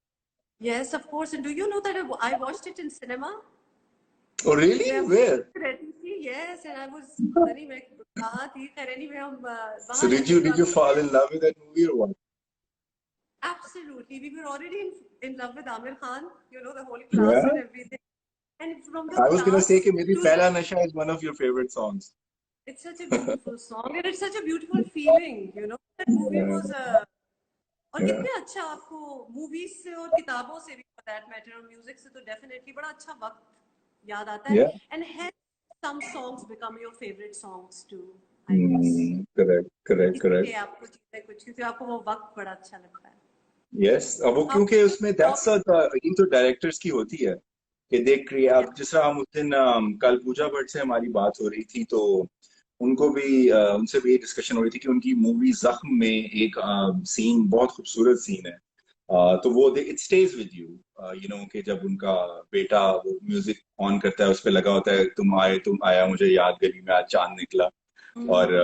Yes, of course. And do you know that I watched it in cinema? Oh really? Yeah, Where? yes, and I was anyway. Anyway, So did you fall in love with that movie or what? Absolutely, we were already in love with Amir Khan. You know the whole class Yeah. and everything. And from the I was gonna class say कि maybe to Pehla Nasha is one of your favorite songs. it's such a beautiful song and it's such a beautiful feeling. You know that movie was और कितने अच्छा आपको movies से और किताबों से भी फॉर दैट मैटर और म्यूजिक से तो डेफिनेटली बड़ा अच्छा वक्त याद आता है and has some songs become your favourite songs too I guess. Correct. आपको चीजें कुछ क्योंकि आपको वो वक्त बड़ा अच्छा लगता है. Yes, अब वो क्योंकि उसमें that's ये तो डायरेक्टर्स की होती है कि देख क्रिएट. अब जिस तरह हम उस दिन कल पूजा भट्ट से हमारी बात हो रही थी तो उनको भी उनसे भी डिस्कशन हो रही थी कि उनकी मूवी जख्म में एक सीन बहुत खूबसूरत सीन है. तो वो it stage with you you know कि जब उनका बेटा वो म्यूजिक ऑन करता है उस पे लगा होता है तुम आया मुझे याद गली में आज चांद निकला और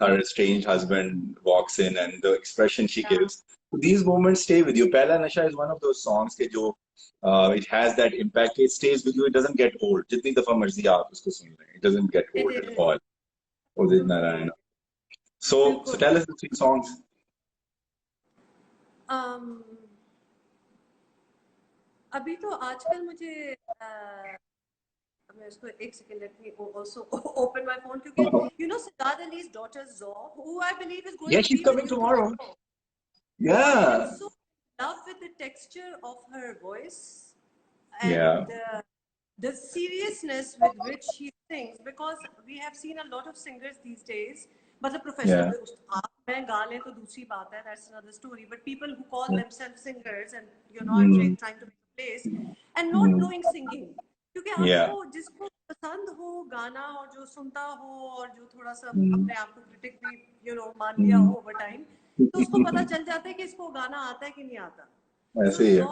her strange husband walks in and the expression she gives. So these moments stay with you. Pehla Nasha is one of those songs के जो it has that impact. It stays with you. It doesn't get old. जितनी दफा मर्जी आप उसको सुन लें. It doesn't get old at all. Udit Narayana. So tell us the 3 songs. अभी तो आजकल मुझे मैं उसको एक second let me also open my phone क्योंकि you know Sajad Ali's daughter Zoe who I believe is going to she's be coming with you tomorrow. Yeah. I'm so in love with the texture of her voice and the seriousness with which she sings because we have seen a lot of singers these days मतलब professional आप मैं गा लें तो दूसरी बात है that's another story but people who call themselves singers and you know I'm trying to make a place and not knowing singing क्योंकि आपको जिसको पसंद हो गाना और जो सुनता हो और जो थोड़ा सा अपने आप को क्रिटिक भी you know मान लिया हो ओवर टाइम तो उसको पता चल जाता है कि इसको गाना आता है कि नहीं आता. ऐसे ही है.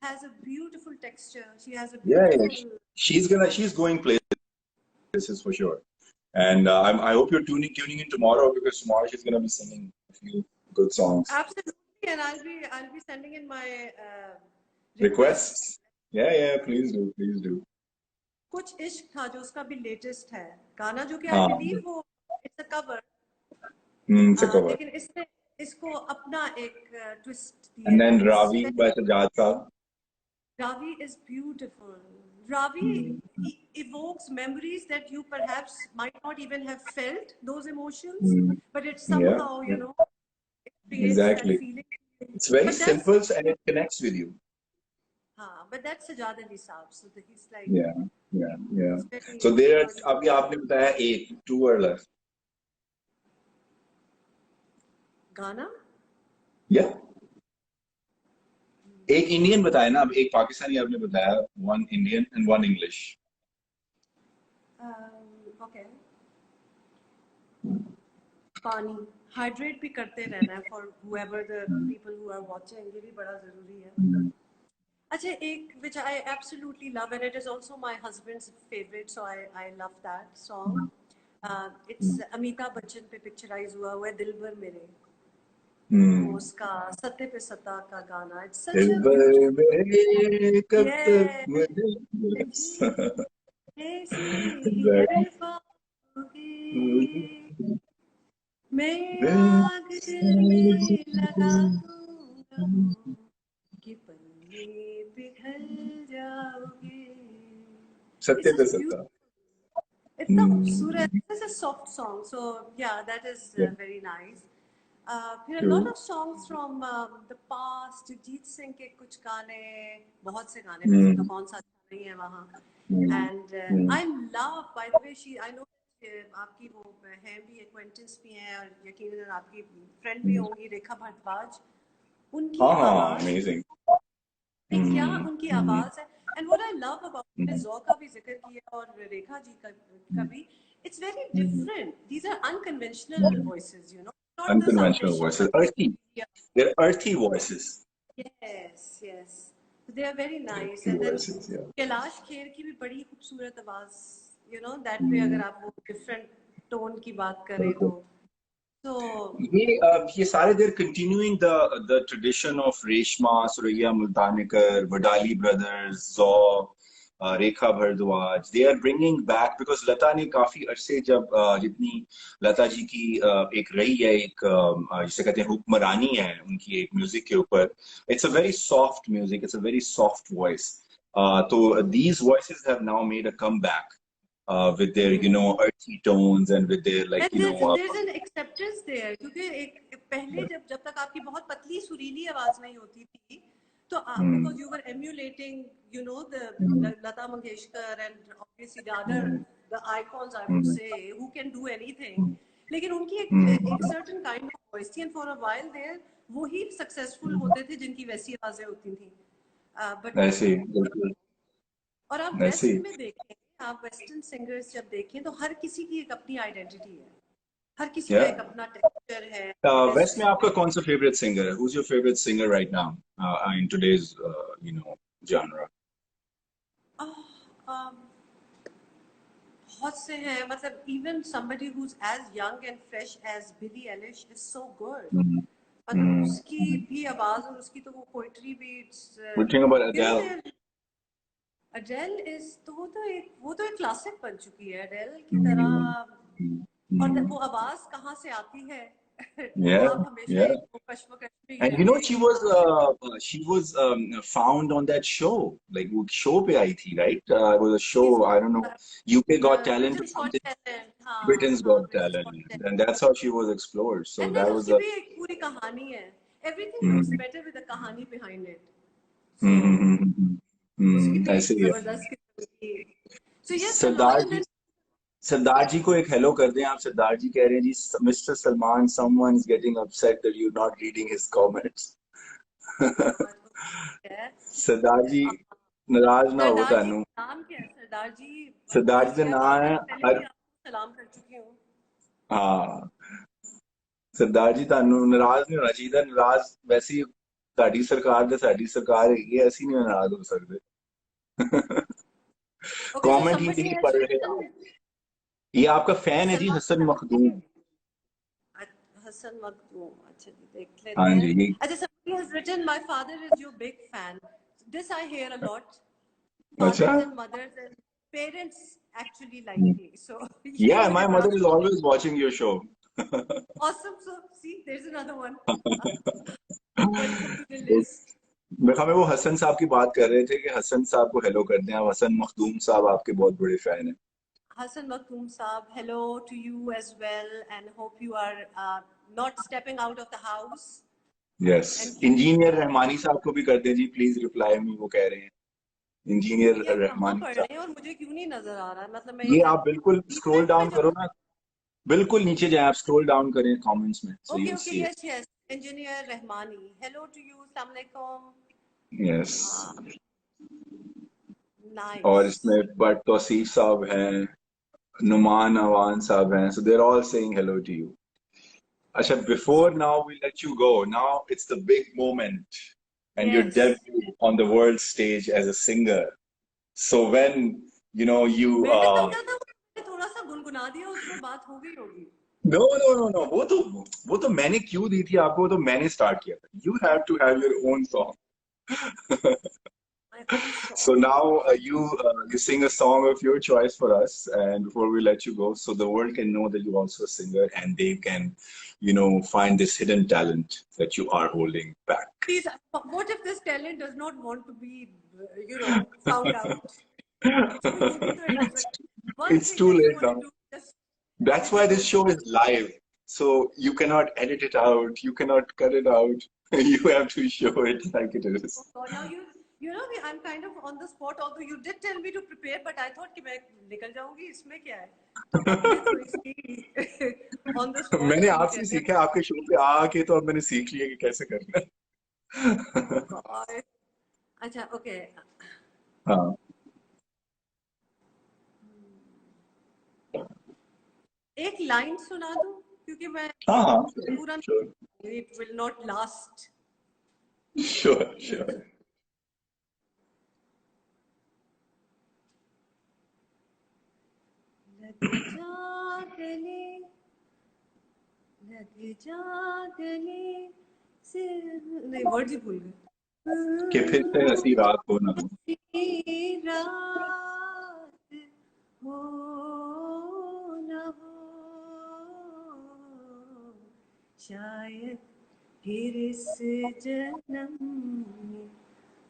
Has a beautiful texture. She has a beautiful. She's going places for sure. And I hope you're tuning in tomorrow because tomorrow she's gonna be singing a few good songs. Absolutely, and I'll be sending in my requests. Yeah, please do. कुछ इश्क था जो उसका भी latest है गाना जो कि I believe वो it's a cover. It's a cover. लेकिन इसने इसको अपना एक ट्विस्ट दिया. And then Ravi by Sajad Saab. Ravi is beautiful. Ravi evokes memories that you perhaps might not even have felt those emotions, but it somehow, you know, it creates that feeling. It's very simple and it connects with you. But that's Sajad Ali Saab, so he's like. Yeah. So there, अभी आपने बताया 8, 2 are left. गाना? Yeah. एक Indian बताया ना अब एक पाकिस्तानी आपने बताया 1 इंडियन and 1 English. Okay. पानी, हाइड्रेट भी करते रहना है for whoever the people who are watching, ये भी बड़ा जरूरी है. अच्छा, एक which I absolutely love and it is also my husband's favorite, so I love that song. It's Amitabh Bachchan पे पिक्चराइज हुआ है दिलबर मेरे. वो उसका सत्ते पे सत्ता का गाना. It's such a beautiful. मैं आग दिल में लगा दूंगा कि पन्ने पिघल जाओगे. सत्य पे सत्ता. इतना खूबसूरत. It's a soft song, so yeah, that is very nice. फिर a lot of songs from the past. Jagjit Singh के कुछ गाने, बहुत से गाने, वैसे तो कौन सा अच्छा नहीं है वहाँ. And I love, by the way, I know आपकी वो हैं भी, acquaintance भी हैं और यकीनन आपकी फ्रेंड भी होंगी, रेखा भारद्वाज. उनकी आवाज, amazing. क्या उनकी आवाज है. And what I love about ज़ौ का भी जिक्र किया और रेखा जी का भी, it's very different. These are unconventional voices, you know. Not Unconventional voices, earthy. They're earthy voices. Yes, yes. They are very nice. Earthy And then voices, yeah. Kailash Kher की भी बड़ी खूबसूरत आवाज, you know, that way अगर आप वो different tone की बात करें तो. So ये सारे they're continuing the tradition of Reshma, Suraya Multanikar, Vadali brothers, Zau, Rekha Bhardwaj. They are bringing back, because लता ने काफी अरसे जब जितनी लता जी की एक रही है, एक जिसे कहते हैं हुक्मरानी है उनकी एक म्यूजिक के ऊपर. It's a very soft music, it's a very soft voice. So these voices have now made a comeback. With their, you know, earthy tones and with their, like, and you know, there's an acceptance there. क्योंकि एक पहले जब तक आपकी बहुत पतली सुरीली आवाज नहीं होती थी तो because you were emulating, you know, the Lata Mangeshkar and obviously the icons, I would say, who can do anything. लेकिन उनकी एक certain kind of voice थी, and for a while there वो ही successful होते थे जिनकी वैसी आवाजें होती थी. But ऐसे और आप वेस्ट में देखें, आप वेस्टर्न सिंगर्स जब देखें तो हर किसी की एक अपनी आइडेंटिटी है, हर किसी का एक अपना टेक्सचर है. वेस्ट में आपका कौन सा फेवरेट सिंगर है? Who's your favorite singer right now in today's you know, genre? बहुत से हैं, मतलब even somebody who's as young and fresh as Billie Eilish is so good. मतलब उसकी भी आवाज और उसकी तो वो पोइट्री भी. We're talking about Adele. Adele is तो वो तो एक क्लासिक बन चुकी है Adele की तरह. और वो आवाज कहाँ से आती है? Yeah. And you know, she was found on that show, like वो show पे आई थी, right? It was a show, I don't know, UK Got Talent or something. Britain's Got Talent, and that's how she was explored. So and that was भी एक पूरी कहानी है. Everything looks better with a कहानी behind it. ऐसे ही है. So yes, सरदार जी को एक हेलो कर दें आप. सरदार जी कह रहे हैं जी, mister Salman, someone is getting upset that you're not reading his comments. सरदार जी नाराज ना हो तानू. नाम क्या है सरदार जी? सरदार जी का नाम है. सलाम कर चुकी हूँ. हाँ, सरदार जी तानू नाराज नहीं होना चाहिए. नाराज वैसे ही साडी सरकार ते साडी सरकार है, ऐसी नहीं नाराज हो सकते. कमेंट ही नहीं पढ़ रहे आप. ये आपका फैन है जी, हसन मखदूम. हसन मखदूम, अच्छा जी, देख लेते हैं. हाँ जी. अच्छा, somebody has written, my father is your big fan. This I hear a lot. Fathers and mothers and parents actually like me. So yeah, my mother is always watching your show. Awesome. So see, there's another one. हमें वो हसन साहब की बात कर रहे थे कि हसन साहब को हेलो कर दें. आप हसन मखदूम साहब आपके बहुत बड़े फैन हैं. Hassan Maktoum Saab, hello to you as well, and hope you are not stepping out of the house. Yes. Engineer Rahmani साहब को भी कर दें जी, प्लीज रिप्लाई मी. वो कह रहे हैं इंजीनियर रहमानी साहब. और मुझे क्यों नहीं नजर आ रहा है? मतलब मैं ये आप बिल्कुल स्क्रॉल डाउन करो ना, बिल्कुल नीचे जाए आप, स्क्रॉल डाउन करें कमेंट्स में. So okay, yes. Engineer Rahmani, hello to you. Assalamu alaikum. Yes. Nice. और इसमें बट तौसीफ साहब हैं, नुमान अवान साहब हैं. So they're all saying hello to you. Acha, before now we let you go. Now it's the big moment and your Yes. debut on the world stage as a singer. So when you मैंने समझा था मैंने थोड़ा सा गुनगुना दिया उसमें बात हो गई होगी. no, no, no, no. वो तो मैंने क्यों दी थी आपको, वो तो मैंने स्टार्ट किया था. You have to have your own song. My own So song. now you sing a song of your choice for us, and before we let you go, so the world can know that you're also a singer, and they can, find this hidden talent that you are holding back. Please, what if this talent does not want to be, found out? One It's thing too that you late want to now. do, just That's why this show is live. So you cannot edit it out. You cannot cut it out. You have to show it like it is. oh God, now I'm kind of on the spot. Although you did tell me to prepare, but I thought कि मैं निकल जाऊंगी इसमें क्या है? तो आपने थोड़ी सी on the spot मैंने चीजें आपसे हैं. सीखा, आपके शो पे आके तो अब मैंने सीख लिया कि कैसे करना है. God. अच्छा, okay. हाँ एक लाइन सुना दूं क्योंकि मैं हाँ हाँ पूरा sure it will not last. sure. लग जा गले से नहीं वर्ड ही भूल गए. कि फिर से ऐसी रात हो ना हो. ऐसी रात हो न हो शायद फिर इस जन्म में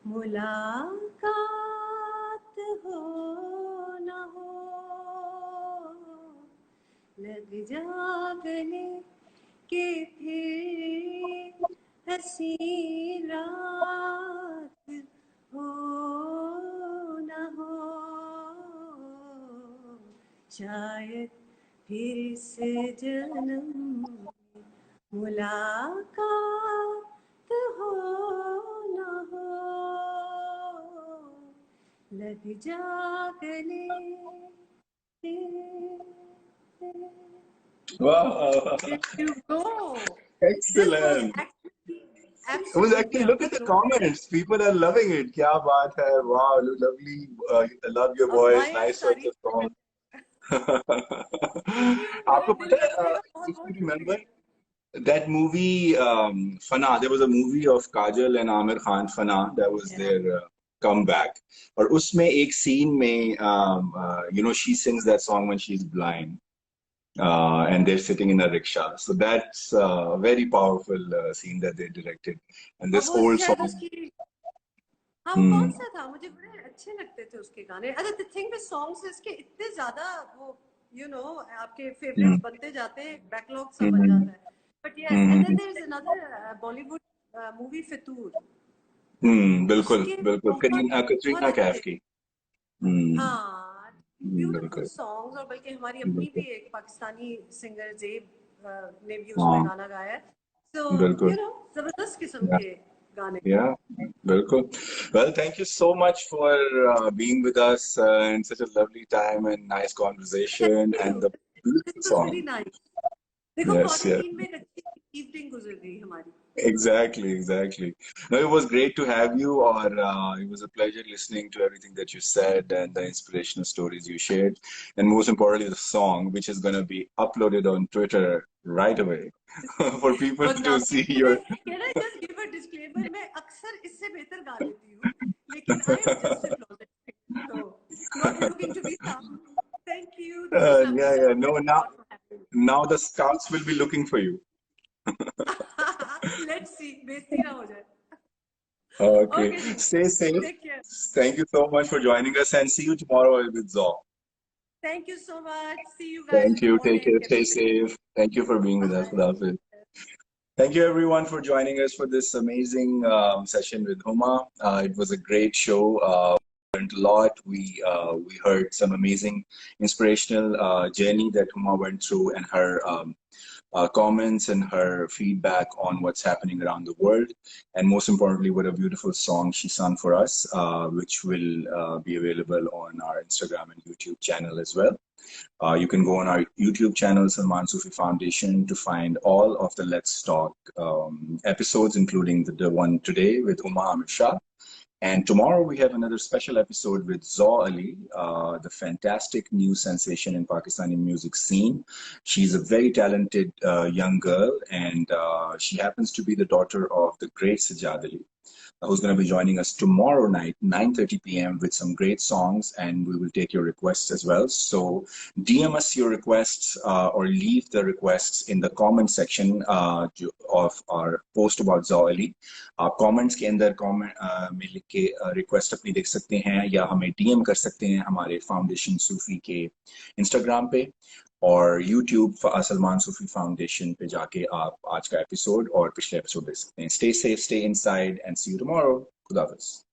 मुलाकात हो न हो. लग जा गले के फिर हंसी रात हो न हो शायद फिर इस जन्म में मुलाकात हो न हो. लग जा गले. Wow, There you go. This was excellent. It was absolutely actually, look at the comments. People are loving it. क्या बात है? Wow, lovely. I love your voice. Maya Nice choice तारीफ of song. Thank you. मेरा आपको दिल पता है, लगने का बहुत if you बहुत remember शुक्रिया. that movie, Fana, there was a movie of Kajal and Amir Khan, Fana, that was Yeah. their comeback. और उसमें एक scene में, she sings that song when she's blind. And they're sitting in a rickshaw. So that's a very powerful scene that they directed. And अब this वो old शायद song. उसकी हाँ वो कौन सा था मुझे बड़े अच्छे लगते थे उसके गाने. अच्छा the thing with songs is कि इतने ज्यादा वो आपके favorites बनते जाते हैं backlog सा बन जाता है. But yes, and then there is another Bollywood movie Fitoor. बिल्कुल उसके बिल्कुल बहुत बहुत कटरीना कैफ अच्छे. की. हाँ ब्यूटीफुल बिल्कुल. सॉन्ग्स. और बल्कि हमारी अपनी भी एक पाकिस्तानी सिंगर जेब ने भी उसमें हाँ गाना गाया है. सो बिल्कुल. जबरदस्त किस्म Yeah, के गाने. yeah, बिल्कुल. Well, thank you so much for being with us in such a lovely time and nice conversation Thank and you. the This beautiful was song. very nice. देखो Yes, yes. क्वारंटीन में एक अच्छी evening गुजर गई हमारी. Exactly. No, it was great to have you, or it was a pleasure listening to everything that you said and the inspirational stories you shared, and most importantly, the song, which is going to be uploaded on Twitter right away for people to see your. Can I just give a disclaimer? मैं अक्सर इससे बेहतर गा लेती हूँ, लेकिन I am just a closet singer, so not looking to be found. Thank you. This was lovely. Yeah. No, Thanks a lot for having me. now the scouts will be looking for you. Let's see. बेइज्जती ना हो जाए. Okay. Okay. Stay safe. Take care. Thank you so much for joining us, and see you tomorrow with Zol. Thank you so much. See you guys Thank in the you. Take morning. care. Stay safe. Thank you for being with us. Bye. Khudafid. Thank you, everyone, for joining us for this amazing session with Huma. It was a great show. We learned a lot. We heard some amazing, inspirational journey that Huma went through, and her comments and her feedback on what's happening around the world. And most importantly, what a beautiful song she sung for us, which will be available on our Instagram and YouTube channel as well. You can go on our YouTube channel, Salman Sufi Foundation, to find all of the Let's Talk episodes, including the one today with Uma Amir Shah. And tomorrow we have another special episode with Zaw Ali, the fantastic new sensation in Pakistani music scene. She's a very talented young girl, and she happens to be the daughter of the great Sajjad Ali, who's going to be joining us tomorrow night, 9:30 p.m. with some great songs, and we will take your requests as well. So DM us your requests or leave the requests in the comment section of our post about Zaw Ali. आप comments के अंदर comment में लिख के request अपनी देख सकते हैं, या हमें डीएम कर सकते हैं हमारे फाउंडेशन सूफी के इंस्टाग्राम पे और यूट्यूब सलमान सूफी फाउंडेशन पे जाके आप आज का एपिसोड और पिछले एपिसोड देख सकते हैं. Stay safe, stay inside, and see you tomorrow. खुदा हाफिज़.